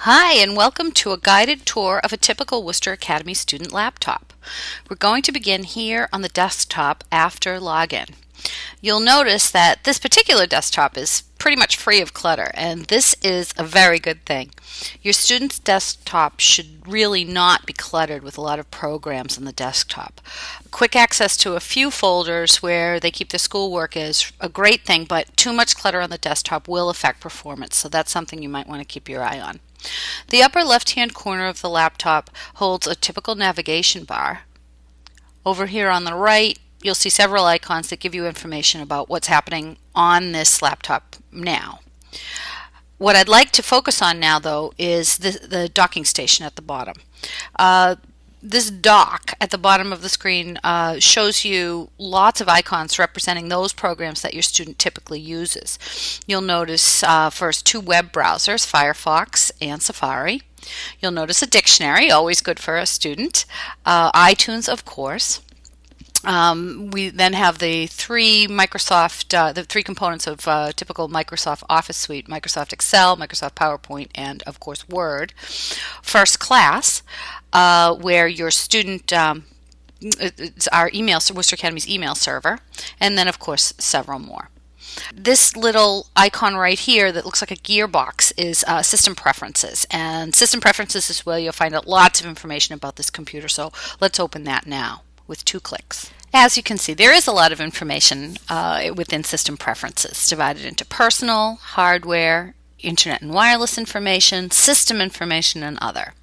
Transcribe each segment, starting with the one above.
Hi, and welcome to a guided tour of a typical Worcester Academy student laptop. We're going to begin here on the desktop after login. You'll notice that this particular desktop is pretty much free of clutter, and this is a very good thing. Your student's desktop should really not be cluttered with a lot of programs on the desktop. Quick access to a few folders where they keep their schoolwork is a great thing, but too much clutter on the desktop will affect performance, so that's something you might want to keep your eye on. The upper left-hand corner of the laptop holds a typical navigation bar. Over here on the right, you'll see several icons that give you information about what's happening on this laptop now. What I'd like to focus on now, though, is the docking station at the bottom. This dock at the bottom of the screen shows you lots of icons representing those programs that your student typically uses. You'll notice first two web browsers, Firefox and Safari. You'll notice a dictionary, always good for a student. iTunes, of course. We then have the three components of typical Microsoft Office suite: Microsoft Excel, Microsoft PowerPoint, and of course Word. First Class, where your student it's our Worcester Academy's email server, and then of course several more. This little icon right here that looks like a gearbox is System Preferences, and System Preferences is where you'll find out lots of information about this computer, so let's open that now with 2 clicks. As you can see, there is a lot of information within System Preferences, divided into personal, hardware, internet and wireless information, system information, and other.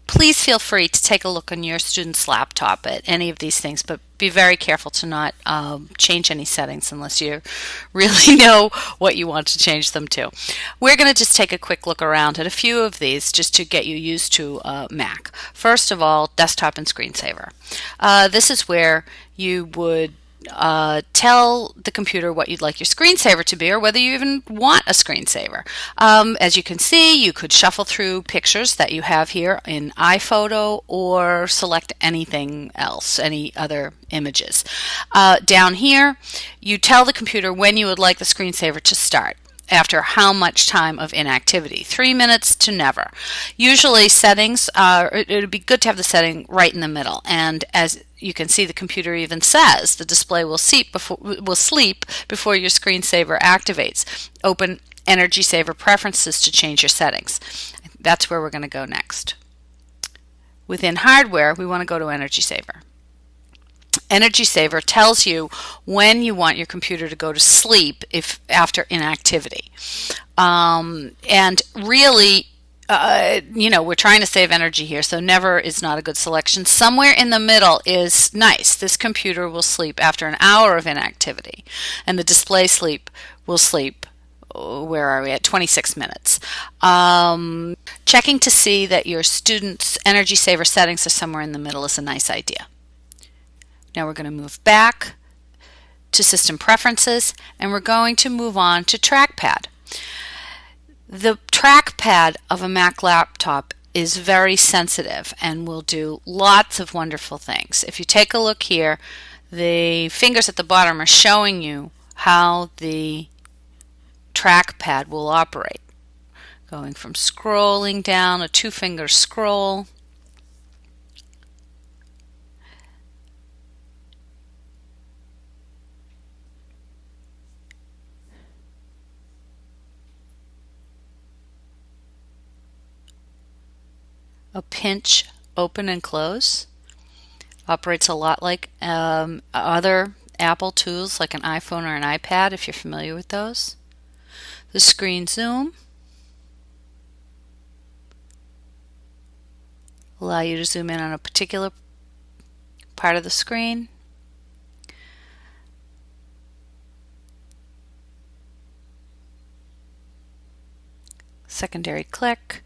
Please feel free to take a look on your student's laptop at any of these things, but be very careful to not change any settings unless you really know what you want to change them to. We're going to just take a quick look around at a few of these just to get you used to Mac. First of all, desktop and screensaver. This is where you would tell the computer what you'd like your screensaver to be, or whether you even want a screensaver. As you can see, you could shuffle through pictures that you have here in iPhoto, or select anything else, any other images. Down here, you tell the computer when you would like the screensaver to start. After how much time of inactivity? 3 minutes to never. Usually settings, it would be good to have the setting right in the middle, and as you can see, the computer even says the display will sleep before your screensaver activates. Open Energy Saver Preferences to change your settings. That's where we're going to go next. Within hardware, we want to go to Energy Saver. Energy Saver tells you when you want your computer to go to sleep after inactivity. And really, we're trying to save energy here, so never is not a good selection. Somewhere in the middle is nice. This computer will sleep after an hour of inactivity, and the display sleep will sleep, where are we at, 26 minutes. Checking to see that your student's Energy Saver settings are somewhere in the middle is a nice idea. Now we're going to move back to System Preferences, and we're going to move on to Trackpad. The trackpad of a Mac laptop is very sensitive and will do lots of wonderful things. If you take a look here, the fingers at the bottom are showing you how the trackpad will operate. Going from scrolling down, a 2-finger scroll, a pinch, open and close. Operates a lot like other Apple tools like an iPhone or an iPad, if you're familiar with those. The screen zoom. Allow you to zoom in on a particular part of the screen. Secondary click.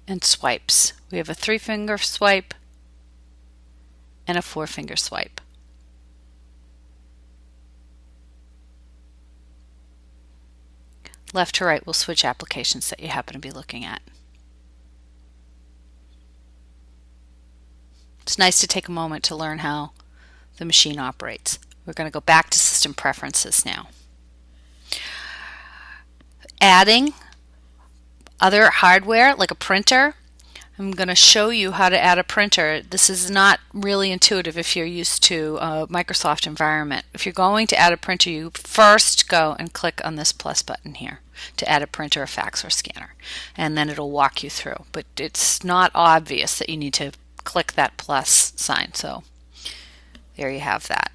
And swipes. We have a 3-finger swipe and a 4-finger swipe. Left to right will switch applications that you happen to be looking at. It's nice to take a moment to learn how the machine operates. We're going to go back to System Preferences now. adding other hardware like a printer. I'm going to show you how to add a printer. This is not really intuitive if you're used to a Microsoft environment. If you're going to add a printer, you first go and click on this plus button here to add a printer, a fax, or scanner, and then it'll walk you through. But it's not obvious that you need to click that plus sign, so there you have that.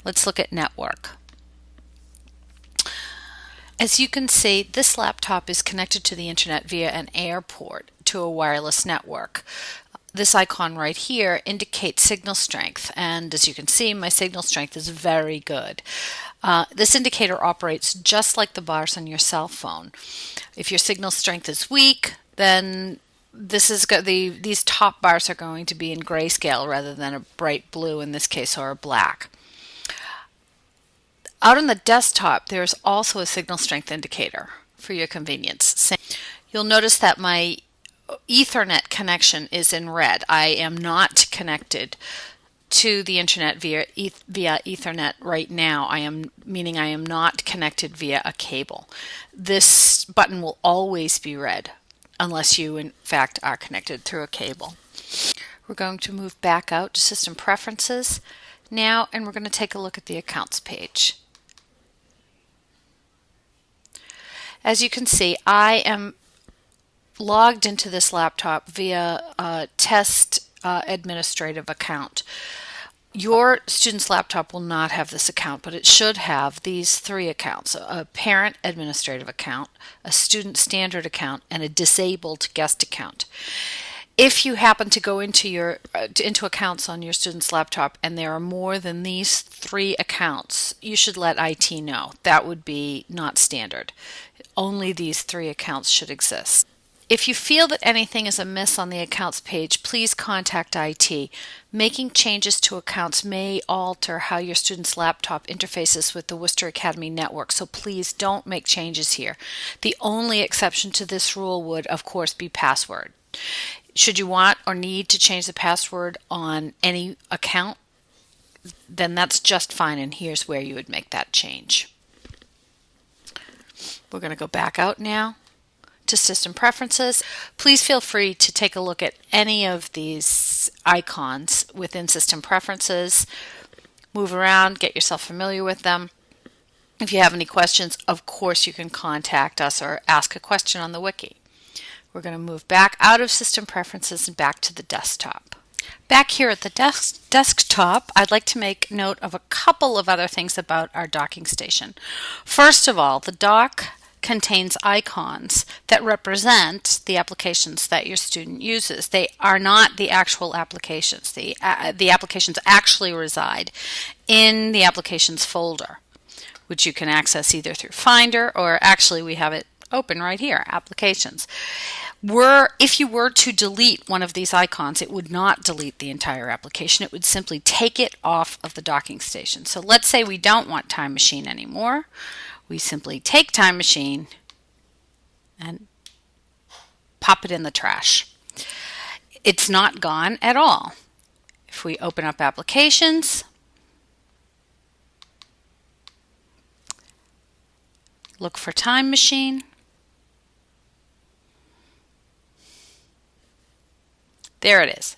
Let's look at network. As you can see, this laptop is connected to the internet via an air port to a wireless network. This icon right here indicates signal strength, and as you can see, my signal strength is very good. This indicator operates just like the bars on your cell phone. If your signal strength is weak, then these top bars are going to be in grayscale rather than a bright blue in this case, or a black. Out on the desktop, there's also a signal strength indicator for your convenience. You'll notice that my Ethernet connection is in red. I am not connected to the internet via Ethernet right now. Meaning I am not connected via a cable. This button will always be red unless you in fact are connected through a cable. We're going to move back out to System Preferences now, and we're going to take a look at the Accounts page. As you can see, I am logged into this laptop via a test administrative account. Your student's laptop will not have this account, but it should have these three accounts: a parent administrative account, a student standard account, and a disabled guest account. If you happen to go into accounts on your student's laptop and there are more than these three accounts, you should let IT know. That would be not standard. Only these three accounts should exist. If you feel that anything is amiss on the accounts page, please contact IT. Making changes to accounts may alter how your student's laptop interfaces with the Worcester Academy network, so please don't make changes here. The only exception to this rule would, of course, be password. Should you want or need to change the password on any account, then that's just fine, and here's where you would make that change. We're going to go back out now to System Preferences. Please feel free to take a look at any of these icons within System Preferences. Move around, get yourself familiar with them. If you have any questions, of course you can contact us or ask a question on the wiki. We're going to move back out of System Preferences and back to the desktop. Back here at the desktop, I'd like to make note of a couple of other things about our docking station. First of all, the dock contains icons that represent the applications that your student uses. They are not the actual applications. The applications actually reside in the applications folder, which you can access either through Finder, or actually we have it open right here, Applications. If you were to delete one of these icons, it would not delete the entire application. It would simply take it off of the docking station. So let's say we don't want Time Machine anymore. We simply take Time Machine and pop it in the trash. It's not gone at all. If we open up Applications, look for Time Machine, there it is.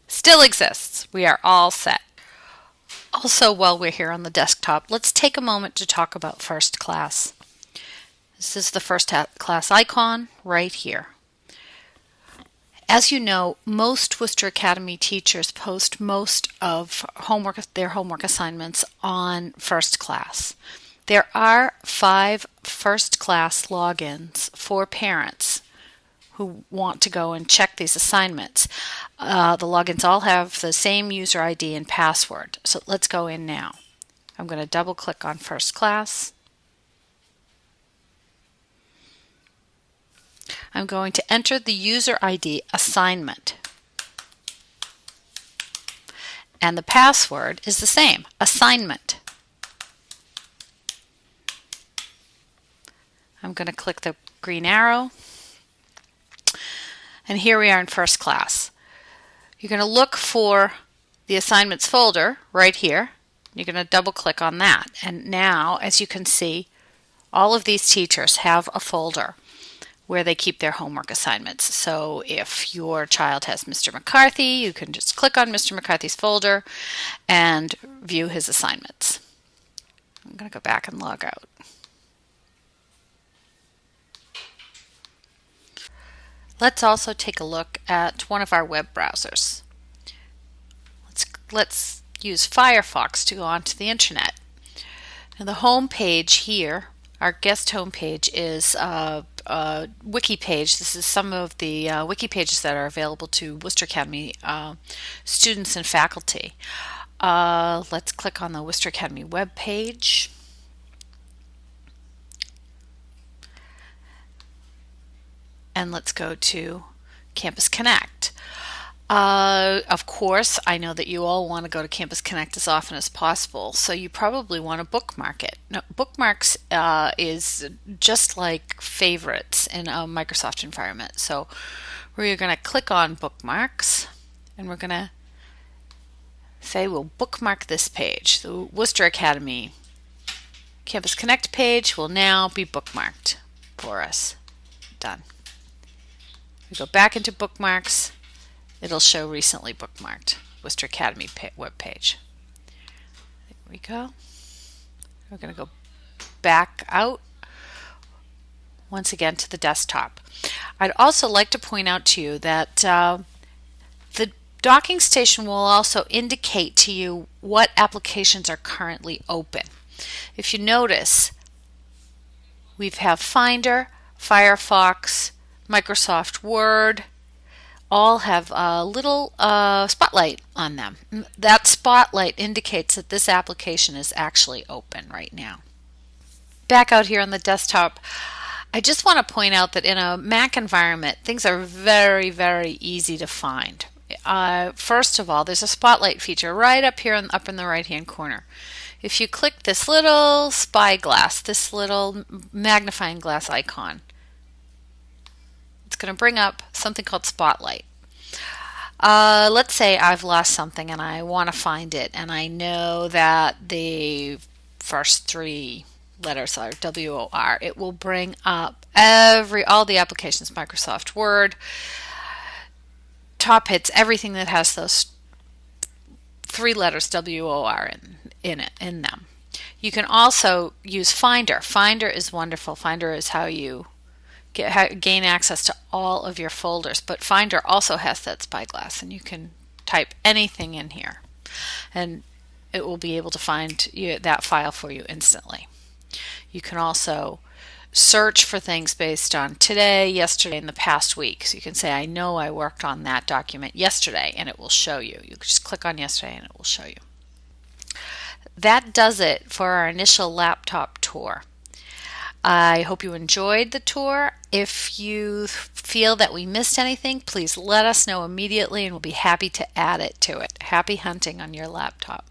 Still exists. We are all set. Also, while we're here on the desktop, let's take a moment to talk about First Class. This is the First Class icon right here. As you know, most Worcester Academy teachers post most of their homework assignments on First Class. There are 5 First Class logins for parents who want to go and check these assignments. The logins all have the same user ID and password. So let's go in now. I'm going to double click on First Class. I'm going to enter the user ID assignment. And the password is the same, assignment. I'm going to click the green arrow. And here we are in First Class. You're going to look for the assignments folder right here. You're going to double click on that. And now, as you can see, All of these teachers have a folder where they keep their homework assignments. So if your child has Mr. McCarthy, you can just click on Mr. McCarthy's folder and view his assignments. I'm going to go back and log out. Let's also take a look at one of our web browsers. Let's use Firefox to go onto the internet. Now the home page here, our guest home page, is a wiki page. This is some of the wiki pages that are available to Worcester Academy students and faculty. Let's click on the Worcester Academy web page. And let's go to Campus Connect. Of course, I know that you all want to go to Campus Connect as often as possible, so you probably want to bookmark it. Now, bookmarks is just like favorites in a Microsoft environment. So we're going to click on bookmarks, and we're going to say we'll bookmark this page. The Worcester Academy Campus Connect page will now be bookmarked for us. Done. We go back into bookmarks. It'll show recently bookmarked Worcester Academy web page. There we go. We're going to go back out once again to the desktop. I'd also like to point out to you that the docking station will also indicate to you what applications are currently open. If you notice, we have Finder, Firefox, Microsoft Word, all have a little spotlight on them. That spotlight indicates that this application is actually open right now. Back out here on the desktop, I just want to point out that in a Mac environment, things are very, very easy to find. First of all, there's a spotlight feature right up here up in the right-hand corner. If you click this little spyglass, this little magnifying glass icon, it's going to bring up something called Spotlight. Let's say I've lost something and I want to find it, and I know that the first three letters are WOR. It will bring up all the applications, Microsoft Word, top hits, everything that has those three letters WOR in them. You can also use Finder. Finder is wonderful. Finder is how you gain access to all of your folders, but Finder also has that spyglass, and you can type anything in here and it will be able to find that file for you instantly. You can also search for things based on today, yesterday, and the past week. So you can say, I know I worked on that document yesterday, and it will show you. You can just click on yesterday and it will show you. That does it for our initial laptop tour. I hope you enjoyed the tour. If you feel that we missed anything, please let us know immediately and we'll be happy to add it to it. Happy hunting on your laptop.